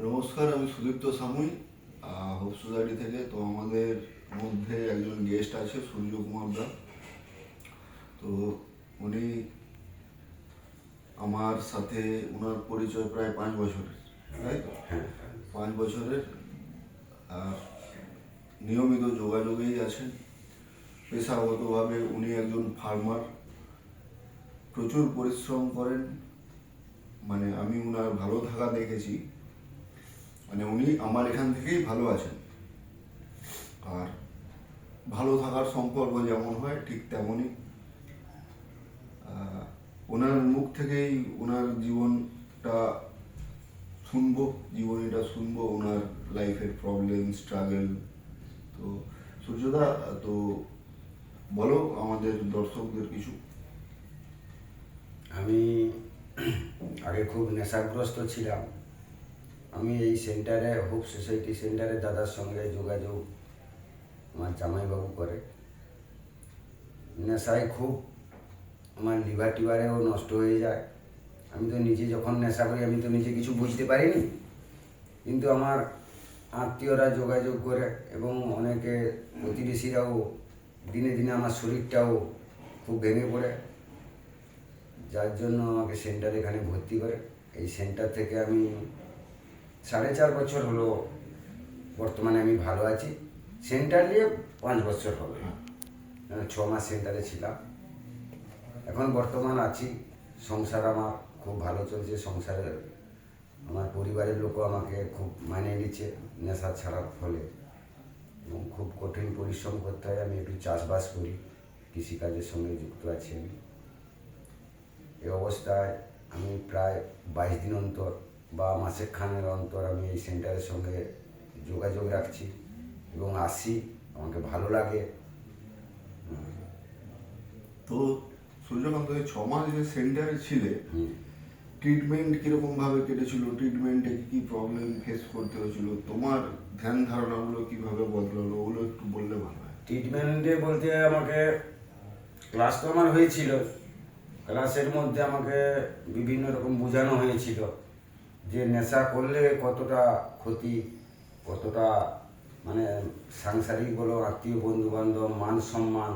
নমস্কার, আমি Sudipta Samui, hope society থেকে। তো আমাদের মধ্যে একজন গেস্ট আছে, সূর্যকুমার দা। তো উনি আমার সাথে, ওনার পরিচয় প্রায় 5 বছরের, তাই তো? 5 বছরের। আর নিয়মিত যোগাযোগেই আছেন। পেশাগতভাবে উনি একজন ফার্মার, প্রচুর পরিশ্রম করেন। মানে আমি ওনার ভালো থাকা দেখেছি, মানে উনি আমার এখান থেকেই ভালো আছেন। আর ভালো থাকার সম্পর্ক যেমন হয় ঠিক তেমনই ওনার মুখ থেকেই ওনার জীবনীটা শুনবো, ওনার লাইফের প্রবলেম, স্ট্রাগল। তো সূর্যদা, তো বলো আমাদের দর্শকদের কিছু। আমি আগে খুব নেশাগ্রস্ত ছিলাম। আমি এই সেন্টারে, হোপ সোসাইটি সেন্টারে দাদার সঙ্গে যোগাযোগ আমার জামাইবাবু করে। নেশায় খুব আমার লিভার টিভারেও নষ্ট হয়ে যায়। আমি তো নিজে যখন নেশা করি আমি তো নিজে কিছু বুঝতে পারিনি, কিন্তু আমার আত্মীয়রা যোগাযোগ করে এবং অনেকে প্রতিবেশীরাও দিনে দিনে আমার শরীরটাও খুব ভেঙে পড়ে, যার জন্য আমাকে সেন্টারে এখানে ভর্তি করে। এই সেন্টার থেকে আমি 4.5 বছর হলো বর্তমানে আমি ভালো আছি। সেন্টার নিয়ে 5 বছর হবে, 6 মাস সেন্টারে ছিলাম। এখন বর্তমান আছি। সংসার আমার খুব ভালো চলছে। সংসারে আমার পরিবারের লোকও আমাকে খুব মানিয়ে নিচ্ছে নেশা ছাড়ার ফলে, এবং খুব কঠিন পরিশ্রম করতে হয়। আমি একটু চাষবাস করি, কৃষিকাজের সঙ্গে যুক্ত আছি আমি। এই অবস্থায় আমি প্রায় 22 দিন অন্তর বা মাসেক খানের অন্তর আমি এই সেন্টারের সঙ্গে যোগাযোগ রাখছি এবং আসি। আমাকে ভালো লাগে। তো সূর্যকান্ত, এই 6 মাস যে সেন্টারে ছিলে, ট্রিটমেন্ট কিরকম ভাবে কেটেছিল? ট্রিটমেন্টে কি প্রবলেম ফেস করতে হয়েছিল? তোমার ধ্যান ধারণাগুলো কিভাবে বদলালো, ওগুলো একটু বললে ভালো হয়। ট্রিটমেন্টে বলতে আমাকে ক্লাস তো আমার হয়েছিল। ক্লাসের মধ্যে আমাকে বিভিন্ন রকম বোঝানো হয়েছিল যে নেশা করলে কতটা ক্ষতি, কতটা মানে সাংসারিক বলো, আত্মীয় বন্ধু বান্ধব, মান সম্মান,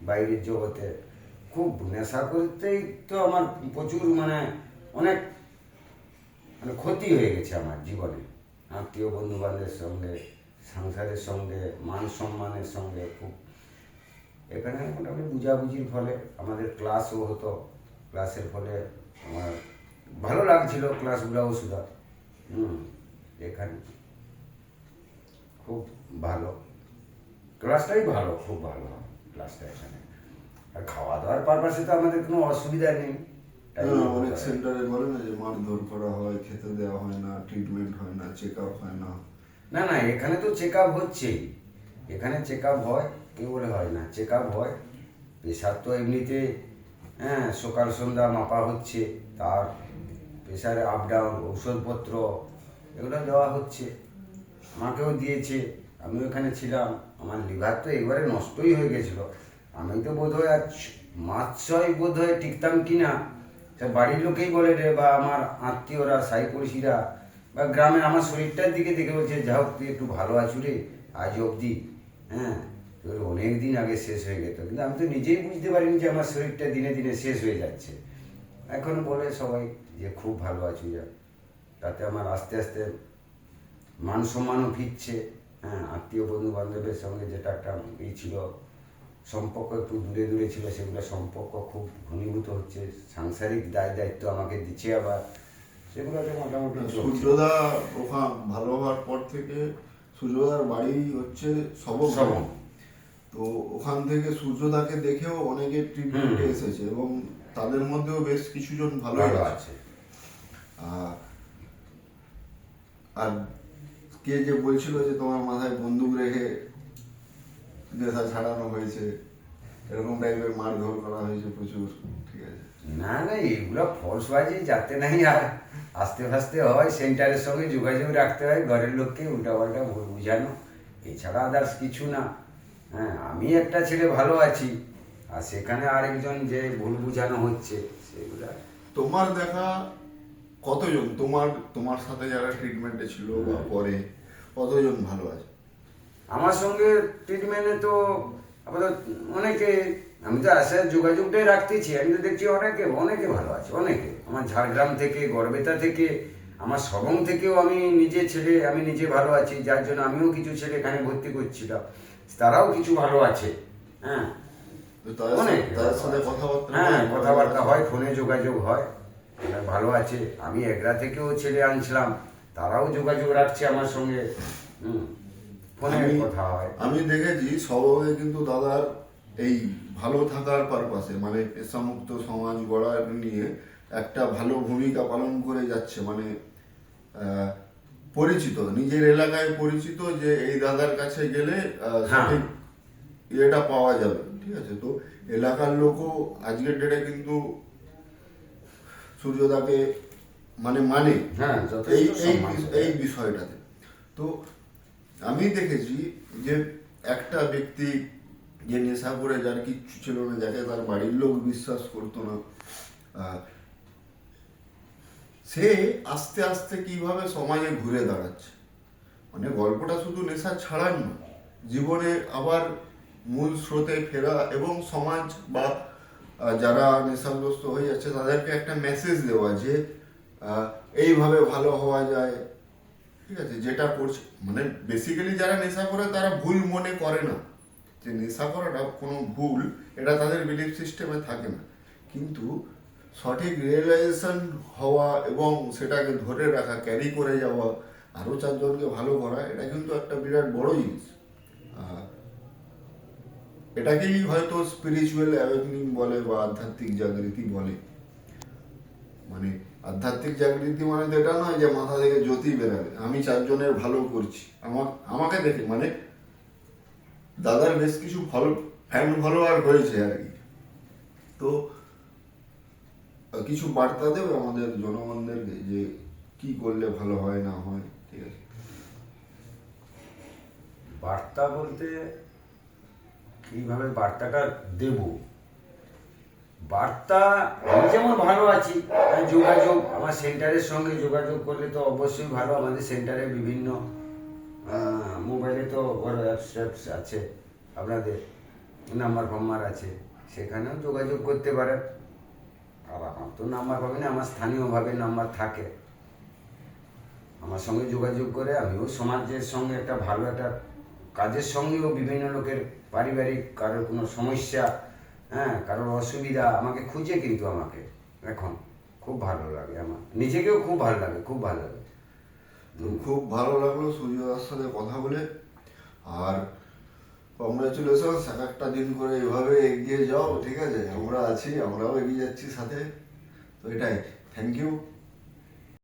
বাইরের জগতে খুব নেশা করতেই তো আমার প্রচুর অনেক ক্ষতি হয়ে গেছে আমার জীবনে। আত্মীয় বন্ধু বান্ধবের সঙ্গে, সংসারের সঙ্গে, মান সম্মানের সঙ্গে খুব। এখানে মোটামুটি বুঝাবুঝির ফলে আমাদের ক্লাসও হতো। ক্লাসের ফলে আমার ভালো লাগছিল ক্লাসগুলোও শুধু। এখানে খুব ভালো, ক্লাসটাই ভালো, খুব ভালো ক্লাসটা এখানে। আর খাওয়া দাওয়ার পারপাসে তো আমাদের কোনো অসুবিধা নেই। অনেক সেন্টারে বলে না যে মারধর করা হয়, খেতে দেওয়া হয় না, ট্রিটমেন্ট হয় না, চেক আপ হয় না। না না, এখানে তো চেক আপ হচ্ছেই। এখানে চেক আপ হয়, কেউ বলে হয় না, চেক আপ হয়। প্রেশার তো এমনিতে সকাল সন্ধ্যা মাপা হচ্ছে, তার প্রেশারে আপ ডাউন, ঔষধপত্র এগুলো দেওয়া হচ্ছে। আমাকেও দিয়েছে, আমিও এখানে ছিলাম। আমার লিভার তো এবারে নষ্টই হয়ে গেছিলো। আমি তো বোধ হয় আর মাস 6 বোধ হয় টিকতাম কিনা। তা বাড়ির লোকেই বলে রে, বা আমার আত্মীয়রা, সাই পড়শিরা, বা গ্রামে আমার শরীরটার দিকে দেখে বলছে, যা হোক তুই একটু ভালো আছু রে আজ অবধি। তোর অনেক দিন আগে শেষ হয়ে যেত, কিন্তু আমি তো নিজেই বুঝতে পারিনি যে আমার শরীরটা দিনে দিনে শেষ হয়ে যাচ্ছে। এখন বলে সবাই যে খুব ভালো আছি যা, তাতে আমার আস্তে আস্তে মান সম্মানও ফিরছে। আত্মীয় বন্ধু বান্ধবের সঙ্গে যেটা একটা ছিল, সম্পর্ক একটু দূরে দূরে ছিল, সেগুলো সম্পর্ক খুব ঘনীভূত হচ্ছে। সাংসারিক দায় দায়িত্ব আমাকে দিচ্ছে আবার, সেগুলোতে মোটামুটি সূর্যদা ওখান ভালো হওয়ার পর থেকে, সূর্যদার বাড়ি হচ্ছে সবং। তো ওখান থেকে সূর্যদাকে দেখেও অনেকে ট্রিটমেন্টে এসেছে এবং তাদের মধ্যেও বেশ কিছুজন ভালো আছে। আর কে যে বলছিল যে তোমার মাথায় বন্দুক রেখে নেশা ছাড়ানো হয়েছে, এরকম টাইপের মারধর করা হয়েছে প্রচুর, ঠিক আছে? না না, এগুলো ফলসবাজি যাতে নাই। আর আস্তে ফাস্তে হয়, সেন্টারের সঙ্গে যোগাযোগ রাখতে হয়, ঘরের লোককে উল্টাপাল্টা বুঝানো, এছাড়া আদার্স কিছু না। আমি একটা ছেলে ভালো আছি, আর সেখানে আরেকজন যে ভুল বুঝানো হচ্ছে সেগুলা। তোমার দেখা কতজন তোমার তোমার সাথে যারা ট্রিটমেন্টে ছিল বা পরে কতজন ভালো আছে? আমার সঙ্গে ট্রিটমেন্টে তো আপাতত অনেকে, আমি তো আসার যোগাযোগটাই রাখতেছি, আমি তো দেখছি অনেকে অনেকে ভালো আছে, অনেকে আমার ঝাড়গ্রাম থেকে, গড়বেতা থেকে, আমার সবং থেকেও আমি নিজে ভালো আছি, যার জন্য আমিও কিছু ছেলে এখানে ভর্তি করছিলাম, তারাও কিছু ভালো আছে। হ্যাঁ, তো তাদের সাথে কথাবার্তা হ্যাঁ হয়? কথাবার্তা হয়, ফোনে যোগাযোগ হয়, এরা ভালো আছে। আমি এগরা থেকেও ছেলে আনছিলাম, তারাও যোগাযোগ রাখছে আমার সঙ্গে। ফোনে কথা হয়। আমি দেখেছি সবাই কিন্তু দাদার এই ভালো থাকার পারপাসে, মানে পেশামুক্ত সমাজ গড়া নিয়ে একটা ভালো ভূমিকা পালন করে যাচ্ছে। মানে পরিচিত, নিজের এলাকায় পরিচিত যে এই দাদার কাছে গেলে সঠিক ইয়েটা পাওয়া যাবে, ঠিক আছে? তো এলাকার লোকও আজকের ডেটে কিন্তু সূর্যদাকে মানে হ্যাঁ, এই যথেষ্ট এই সম্মান করে। এই বিষয়টাতে। তো আমি দেখেছি যে একটা ব্যক্তি যে নেশা করে, যার কিচ্ছু ছিল না, যাকে তার বাড়ির লোক বিশ্বাস করতো না, সে আস্তে আস্তে কিভাবে সমাজে ঘুরে দাঁড়াচ্ছে। মানে গল্পটা শুধু নেশা ছাড়ার না, জীবনে আবার মূল স্রোতে ফেরা এবং সমাজ বা যারা নেশাগ্রস্ত হয়ে যাচ্ছে তাদেরকে একটা মেসেজ দেওয়া যে এইভাবে ভালো হওয়া যায়, ঠিক আছে? যেটা করছে, মানে বেসিক্যালি যারা নেশা করে তারা ভুল মনে করে না যে নেশা করাটা কোনো ভুল, এটা তাদের বিলিফ সিস্টেমে থাকে না। কিন্তু সঠিক রিয়েলাইজেশন হওয়া এবং সেটাকে ধরে রাখা, ক্যারি করে যাওয়া, আরও চারজনকে ভালো করা, এটা কিন্তু একটা বিরাট বড় জিনিস। এটাকেই হয়তো স্পিরিচুয়াল অ্যাওয়েকনিং বলে বা আধ্যাত্মিক জাগৃতি বলে। মানে আধ্যাত্মিক জাগৃতি মানে তো এটা নয় যে মাথা থেকে জ্যোতি বেরাবে, আমি চারজনের ভালো করছি আমাকে দেখে। মানে দাদার বেশ কিছু ফ্যান ফলোয়ার হয়েছে আর কি। তো কিছু বার্তা দেবে আমাদের জনগণদেরকে যে কি করলে ভালো হয় না হয়, ঠিক আছে? বার্তা বলতে কিভাবে বার্তাটা দেব, বার্তা আমি যেমন ভালো আছি, যোগাযোগ আমার সেন্টারের সঙ্গে যোগাযোগ করলে তো অবশ্যই ভালো। আমাদের সেন্টারে বিভিন্ন মোবাইলে তো বড় অ্যাপস আছে, আপনাদের নাম্বার আছে, সেখানেও যোগাযোগ করতে পারেন। আর আমার তো নাম্বার পাবে না, আমার স্থানীয়ভাবে নাম্বার থাকে, আমার সঙ্গে যোগাযোগ করে আমিও সমাজের সঙ্গে একটা ভালো একটা কাজের সঙ্গেও বিভিন্ন লোকের পারিবারিক কারোর কোনো সমস্যা, হ্যাঁ কারোর অসুবিধা আমাকে খুঁজে, কিন্তু আমাকে এখন খুব ভালো লাগে, আমার নিজেকেও খুব ভালো লাগে, খুব ভালো লাগে। খুব ভালো লাগলো সূর্যদার সাথে কথা বলে। আর কংগ্রাচুলেশন, এক একটা দিন করে এভাবে এগিয়ে যাও, ঠিক আছে? আমরা আছি, আমরাও এগিয়ে যাচ্ছি সাথে। তো এটাই, থ্যাংক ইউ।